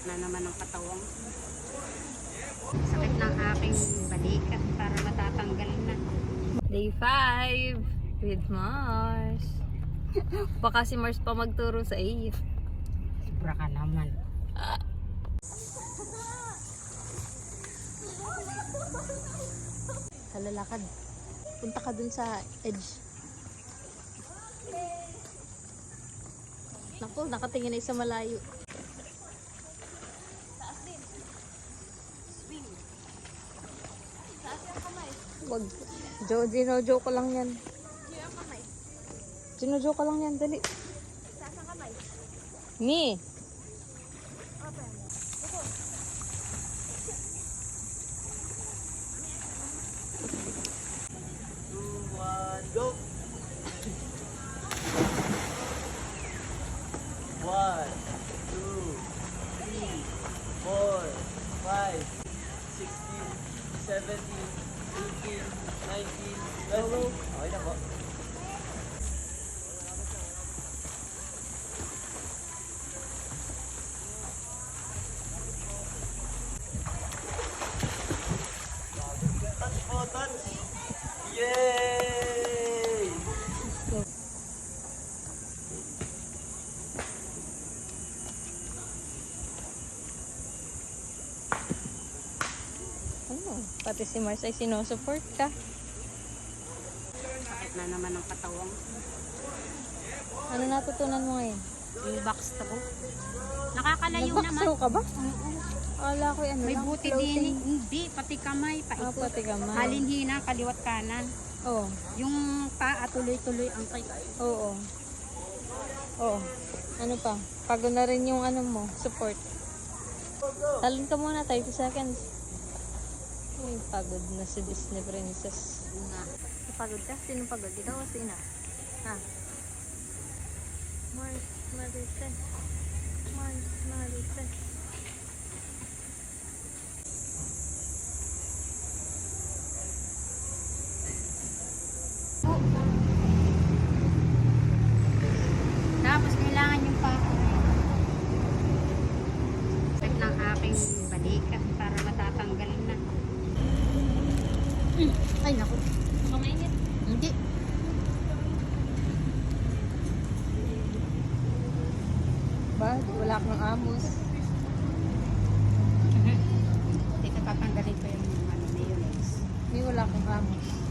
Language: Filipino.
na naman ang katawang. Sakit ng aking balikat para matatanggal na. Day 5 with Mars. Baka si Mars pa magturo sa iyo. Sobra ka naman. Kalalakad. Punta ka dun sa edge. Naku, nakatingin ay sa malayo. Taas din. Swing. Taas yung kamay. Wag. Gino-joke ko lang yan. Gino-joke ko lang yan, dali. Taas ang kamay. Ni. Open. Bukod. Go! 1, 2, 3, 4, 5, 6, 7, 8, 9, 10, 11, 12, 13, 14, 15, 16, 17, 18, 19, 20. Okay na po. Touch po, touch! Yay! Ano? Pati si Mars ay sinusupport ka. Sakit na naman ang katawang. Ano natutunan mo ngayon? Yung backstroke. Nakakalayo naman. Nag-backstroke ka ba? Oo. Akala ko ano May lang, buti floating. din. Hindi, pati kamay, paikot. Pati kamay. Halinhina, kaliwat kanan. Oo. Yung paa tuloy-tuloy ang Oo. Oo. Ano pa? Pagod na rin yung ano mo, support. Talon ka muna, 30 seconds. Ay, pagod na si Disney Princess. nga. Pagod ka? Sino pagod? Ikaw o si Ina? Ha? Mars, Marites. Mars, Marites. Tapos kailangan yung paa. Sakit ng aking balikat para matatanggal na. Ay, naku. Kamainit. Hindi. Ba? Wala kang amos. Hindi ka tatanggalin ko yung ano, mayonnaise. May wala kang amos.